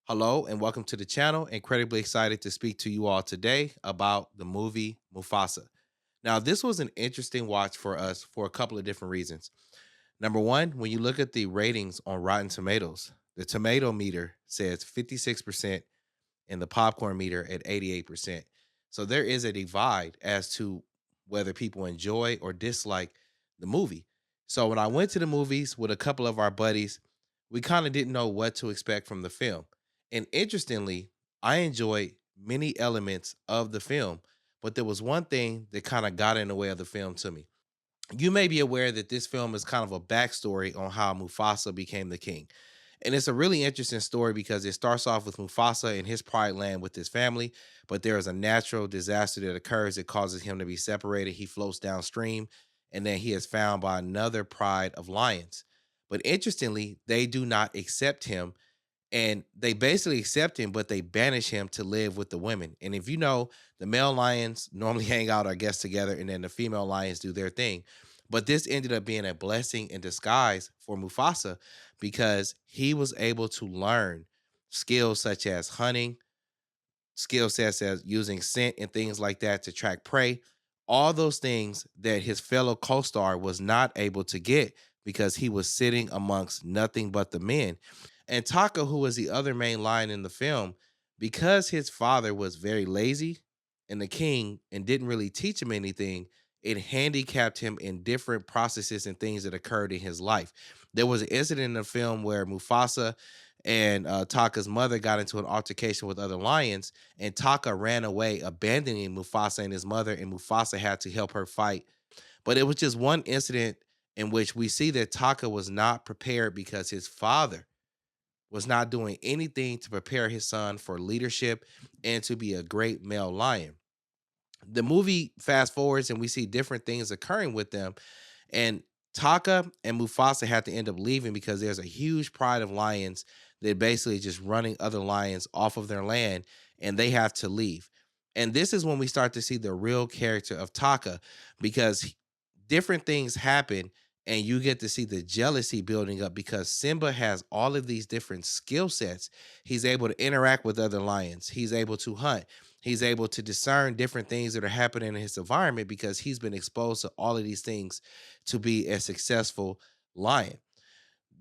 Hello and welcome to the channel. Incredibly excited to speak to you all today about the movie Mufasa. Now, this was an interesting watch for us for a couple of different reasons. Number one, when you look at the ratings on Rotten Tomatoes, the tomato meter says 56% and the popcorn meter at 88%. So there is a divide as to whether people enjoy or dislike the movie. So when I went to the movies with a couple of our buddies, we kind of didn't know what to expect from the film. And interestingly, I enjoyed many elements of the film, but there was one thing that kind of got in the way of the film to me. You may be aware that this film is kind of a backstory on how Mufasa became the king. And it's a really interesting story because it starts off with Mufasa in his pride land with his family, but there is a natural disaster that occurs that causes him to be separated. He floats downstream, and then he is found by another pride of lions. But interestingly, they do not accept him, and they basically accept him, but they banish him to live with the women. And if you know, the male lions normally hang out, I guess, together, and then the female lions do their thing. But this ended up being a blessing in disguise for Mufasa because he was able to learn skills such as hunting, skill sets as using scent and things like that to track prey. All those things that his fellow co-star was not able to get because he was sitting amongst nothing but the men. And Taka, who was the other main line in the film, because his father was very lazy and the king and didn't really teach him anything, it handicapped him in different processes and things that occurred in his life. There was an incident in the film where Mufasa and Taka's mother got into an altercation with other lions, and Taka ran away, abandoning Mufasa and his mother, and Mufasa had to help her fight. But it was just one incident in which we see that Taka was not prepared because his father was not doing anything to prepare his son for leadership and to be a great male lion. The movie fast forwards and we see different things occurring with them, and Taka and Mufasa had to end up leaving because there's a huge pride of lions that basically just running other lions off of their land, and they have to leave. And this is when we start to see the real character of Taka because different things happen and you get to see the jealousy building up because Simba has all of these different skill sets. He's able to interact with other lions. He's able to hunt. He's able to discern different things that are happening in his environment because he's been exposed to all of these things to be a successful lion.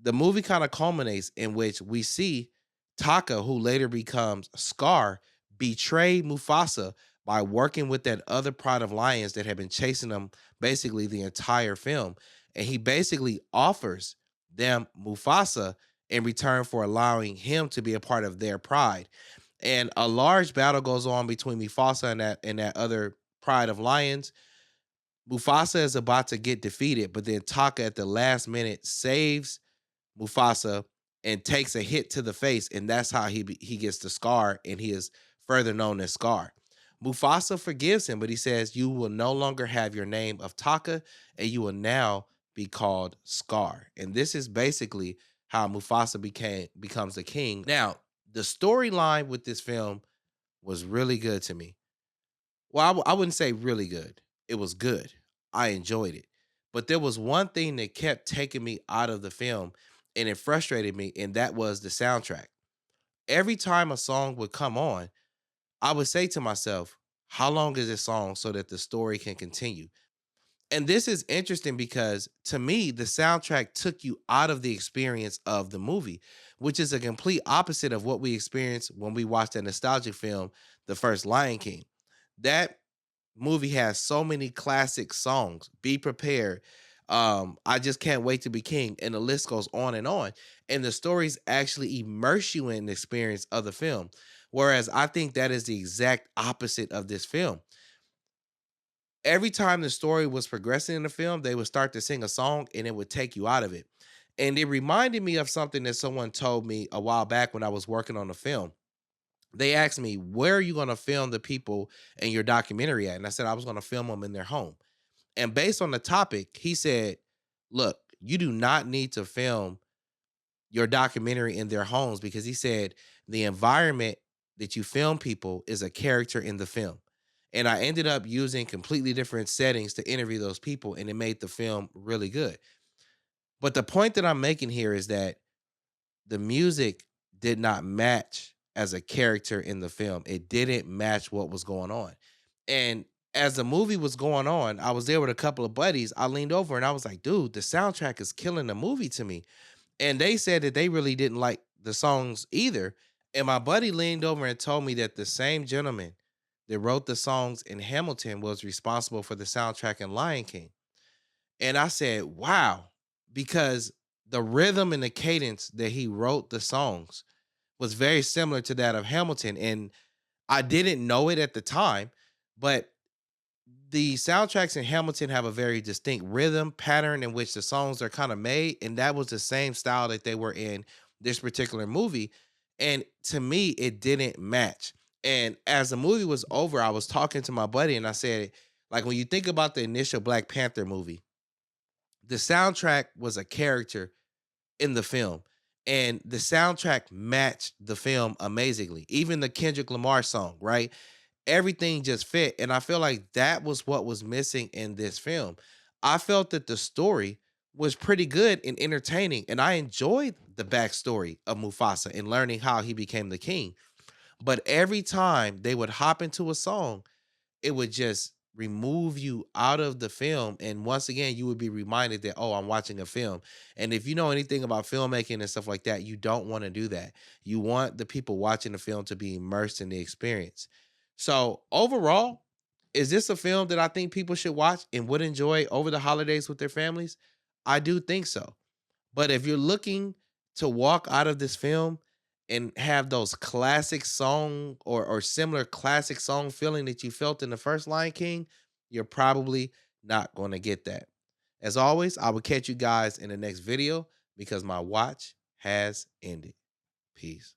The movie kind of culminates in which we see Taka, who later becomes Scar, betray Mufasa by working with that other pride of lions that had been chasing him basically the entire film. And he basically offers them Mufasa in return for allowing him to be a part of their pride. And a large battle goes on between Mufasa and that other pride of lions. Mufasa is about to get defeated, but then Taka at the last minute saves Mufasa and takes a hit to the face, and that's how he gets the scar, and he is further known as Scar. Mufasa forgives him, but he says, "You will no longer have your name of Taka, and you will now be called Scar." And this is basically how Mufasa becomes the king. Now, the storyline with this film was really good to me. Well, I wouldn't say really good. It was good. I enjoyed it. But there was one thing that kept taking me out of the film and it frustrated me, and that was the soundtrack. Every time a song would come on, I would say to myself, how long is this song so that the story can continue? And this is interesting because to me, the soundtrack took you out of the experience of the movie, which is a complete opposite of what we experienced when we watched that nostalgic film, The First Lion King. That movie has so many classic songs. Be prepared. I just can't wait to be king, and the list goes on and on. And the stories actually immerse you in the experience of the film. Whereas I think that is the exact opposite of this film. Every time the story was progressing in the film, they would start to sing a song and it would take you out of it. And it reminded me of something that someone told me a while back when I was working on the film. They asked me, "Where are you going to film the people in your documentary at?" And I said, I was going to film them in their home. And based on the topic, he said, "Look, you do not need to film your documentary in their homes," because he said the environment that you film people is a character in the film. And I ended up using completely different settings to interview those people, and it made the film really good. But the point that I'm making here is that the music did not match as a character in the film. It didn't match what was going on. And as the movie was going on, I was there with a couple of buddies. I leaned over and I was like, dude, the soundtrack is killing the movie to me. And they said that they really didn't like the songs either. And my buddy leaned over and told me that the same gentleman that wrote the songs in Hamilton was responsible for the soundtrack in Lion King. And I said, wow, because the rhythm and the cadence that he wrote the songs was very similar to that of Hamilton. And I didn't know it at the time, but the soundtracks in Hamilton have a very distinct rhythm pattern in which the songs are kind of made, and that was the same style that they were in this particular movie. And to me, it didn't match. And as the movie was over, I was talking to my buddy and I said, like, when you think about the initial Black Panther movie, the soundtrack was a character in the film. And the soundtrack matched the film amazingly. Even the Kendrick Lamar song, right? Everything just fit. And I feel like that was what was missing in this film. I felt that the story was pretty good and entertaining, and I enjoyed the backstory of Mufasa and learning how he became the king. But every time they would hop into a song, it would just remove you out of the film. And once again, you would be reminded that, oh, I'm watching a film. And if you know anything about filmmaking and stuff like that, you don't want to do that. You want the people watching the film to be immersed in the experience. So, overall, is this a film that I think people should watch and would enjoy over the holidays with their families? I do think so. But if you're looking to walk out of this film and have those classic song or similar classic song feeling that you felt in the first Lion King, you're probably not going to get that. As always, I will catch you guys in the next video because my watch has ended. Peace.